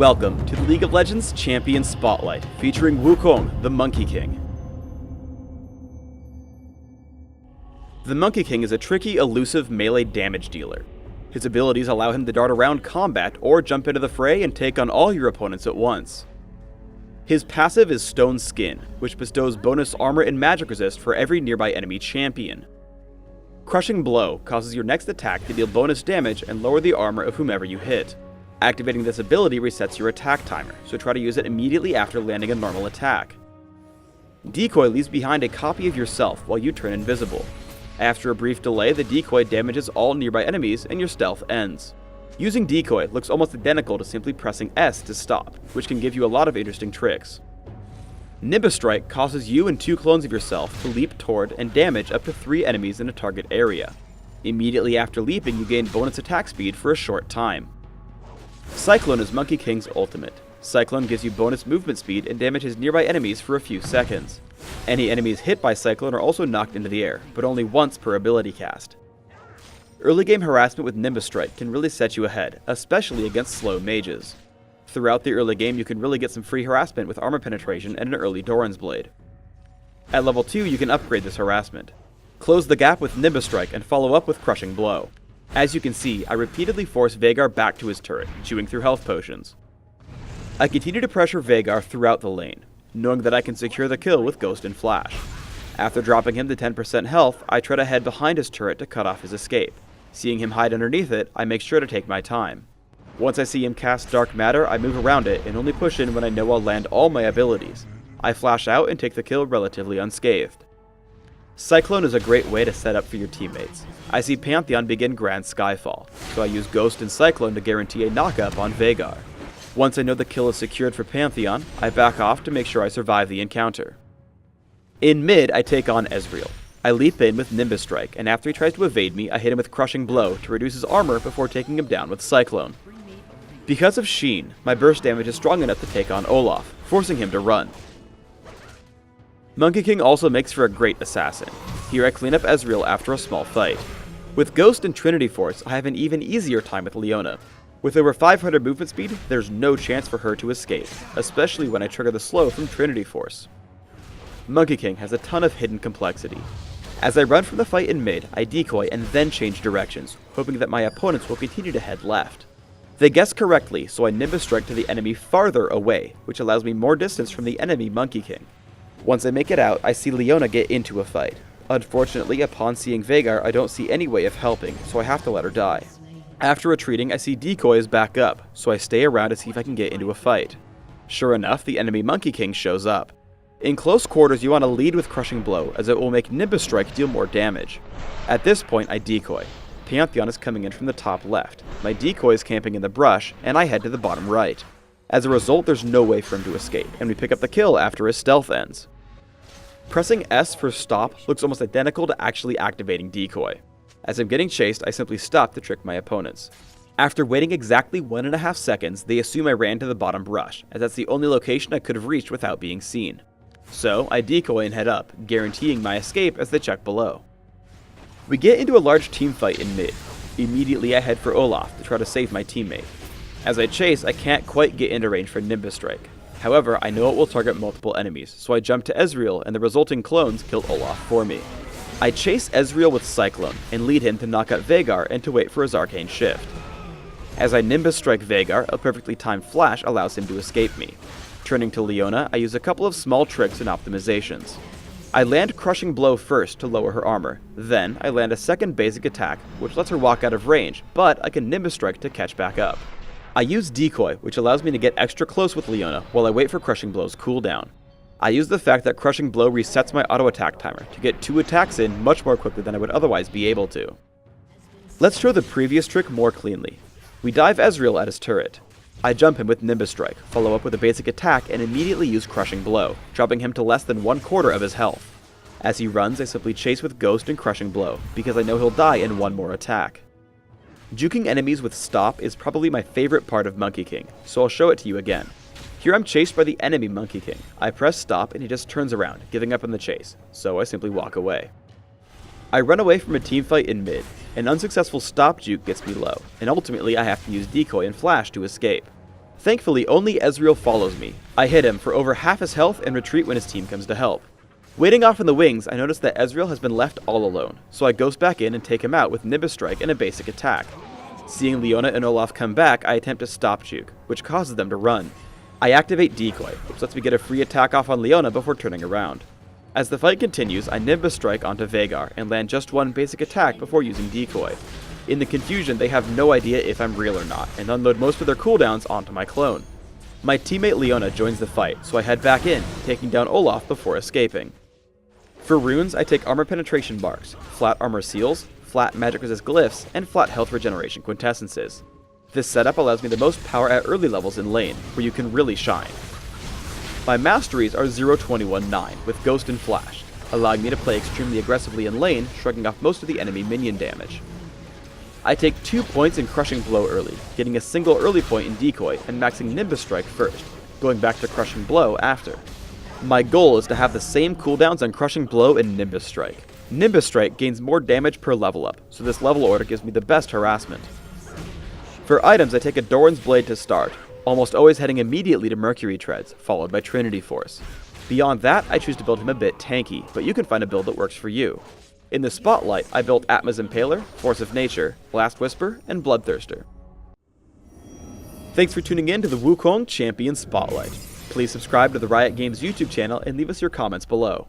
Welcome to the League of Legends Champion Spotlight, featuring Wukong, the Monkey King. The Monkey King is a tricky, elusive melee damage dealer. His abilities allow him to dart around combat or jump into the fray and take on all your opponents at once. His passive is Stone Skin, which bestows bonus armor and magic resist for every nearby enemy champion. Crushing Blow causes your next attack to deal bonus damage and lower the armor of whomever you hit. Activating this ability resets your attack timer, so try to use it immediately after landing a normal attack. Decoy leaves behind a copy of yourself while you turn invisible. After a brief delay, the decoy damages all nearby enemies and your stealth ends. Using decoy looks almost identical to simply pressing S to stop, which can give you a lot of interesting tricks. Nimbus Strike causes you and 2 clones of yourself to leap toward and damage up to 3 enemies in a target area. Immediately after leaping, you gain bonus attack speed for a short time. Cyclone is Monkey King's ultimate. Cyclone gives you bonus movement speed and damages nearby enemies for a few seconds. Any enemies hit by Cyclone are also knocked into the air, but only once per ability cast. Early game harassment with Nimbus Strike can really set you ahead, especially against slow mages. Throughout the early game, you can really get some free harassment with armor penetration and an early Doran's Blade. At level 2, you can upgrade this harassment. Close the gap with Nimbus Strike and follow up with Crushing Blow. As you can see, I repeatedly force Veigar back to his turret, chewing through health potions. I continue to pressure Veigar throughout the lane, knowing that I can secure the kill with Ghost and Flash. After dropping him to 10% health, I try to head behind his turret to cut off his escape. Seeing him hide underneath it, I make sure to take my time. Once I see him cast Dark Matter, I move around it and only push in when I know I'll land all my abilities. I flash out and take the kill relatively unscathed. Cyclone is a great way to set up for your teammates. I see Pantheon begin Grand Skyfall, so I use Ghost and Cyclone to guarantee a knockup on Veigar. Once I know the kill is secured for Pantheon, I back off to make sure I survive the encounter. In mid, I take on Ezreal. I leap in with Nimbus Strike, and after he tries to evade me, I hit him with Crushing Blow to reduce his armor before taking him down with Cyclone. Because of Sheen, my burst damage is strong enough to take on Olaf, forcing him to run. Monkey King also makes for a great assassin. Here I clean up Ezreal after a small fight. With Ghost and Trinity Force, I have an even easier time with Leona. With over 500 movement speed, there's no chance for her to escape, especially when I trigger the slow from Trinity Force. Monkey King has a ton of hidden complexity. As I run from the fight in mid, I decoy and then change directions, hoping that my opponents will continue to head left. They guess correctly, so I Nimbus Strike to the enemy farther away, which allows me more distance from the enemy Monkey King. Once I make it out, I see Leona get into a fight. Unfortunately, upon seeing Veigar, I don't see any way of helping, so I have to let her die. After retreating, I see decoys back up, so I stay around to see if I can get into a fight. Sure enough, the enemy Monkey King shows up. In close quarters, you want to lead with Crushing Blow, as it will make Nimbus Strike deal more damage. At this point, I decoy. Pantheon is coming in from the top left. My decoy is camping in the brush, and I head to the bottom right. As a result, there's no way for him to escape, and we pick up the kill after his stealth ends. Pressing S for stop looks almost identical to actually activating decoy. As I'm getting chased, I simply stop to trick my opponents. After waiting exactly 1.5 seconds, they assume I ran to the bottom brush, as that's the only location I could have reached without being seen. So, I decoy and head up, guaranteeing my escape as they check below. We get into a large team fight in mid. Immediately I head for Olaf to try to save my teammate. As I chase, I can't quite get into range for Nimbus Strike. However, I know it will target multiple enemies, so I jump to Ezreal and the resulting clones kill Olaf for me. I chase Ezreal with Cyclone and lead him to knock out Veigar and to wait for his arcane shift. As I Nimbus Strike Veigar, a perfectly timed flash allows him to escape me. Turning to Leona, I use a couple of small tricks and optimizations. I land Crushing Blow first to lower her armor, then I land a second basic attack, which lets her walk out of range, but I can Nimbus Strike to catch back up. I use Decoy, which allows me to get extra close with Leona while I wait for Crushing Blow's cooldown. I use the fact that Crushing Blow resets my auto attack timer to get 2 attacks in much more quickly than I would otherwise be able to. Let's show the previous trick more cleanly. We dive Ezreal at his turret. I jump him with Nimbus Strike, follow up with a basic attack, and immediately use Crushing Blow, dropping him to less than 1/4 of his health. As he runs, I simply chase with Ghost and Crushing Blow, because I know he'll die in one more attack. Juking enemies with Stop is probably my favorite part of Monkey King, so I'll show it to you again. Here I'm chased by the enemy Monkey King. I press Stop and he just turns around, giving up on the chase, so I simply walk away. I run away from a teamfight in mid. An unsuccessful stop juke gets me low, and ultimately I have to use Decoy and Flash to escape. Thankfully, only Ezreal follows me. I hit him for over half his health and retreat when his team comes to help. Waiting off in the wings, I notice that Ezreal has been left all alone, so I ghost back in and take him out with Nimbus Strike and a basic attack. Seeing Leona and Olaf come back, I attempt to stop Juke, which causes them to run. I activate Decoy, which lets me get a free attack off on Leona before turning around. As the fight continues, I Nimbus Strike onto Veigar and land just one basic attack before using Decoy. In the confusion, they have no idea if I'm real or not, and unload most of their cooldowns onto my clone. My teammate Leona joins the fight, so I head back in, taking down Olaf before escaping. For runes, I take Armor Penetration Barks, Flat Armor Seals, Flat Magic Resist Glyphs, and Flat Health Regeneration Quintessences. This setup allows me the most power at early levels in lane, where you can really shine. My masteries are 0-21-9, with Ghost and Flash, allowing me to play extremely aggressively in lane, shrugging off most of the enemy minion damage. I take 2 points in Crushing Blow early, getting a single early point in Decoy and maxing Nimbus Strike first, going back to Crushing Blow after. My goal is to have the same cooldowns on Crushing Blow and Nimbus Strike. Nimbus Strike gains more damage per level up, so this level order gives me the best harassment. For items, I take a Doran's Blade to start, almost always heading immediately to Mercury Treads, followed by Trinity Force. Beyond that, I choose to build him a bit tanky, but you can find a build that works for you. In the Spotlight, I built Atma's Impaler, Force of Nature, Blast Whisper, and Bloodthirster. Thanks for tuning in to the Wukong Champion Spotlight. Please subscribe to the Riot Games YouTube channel and leave us your comments below.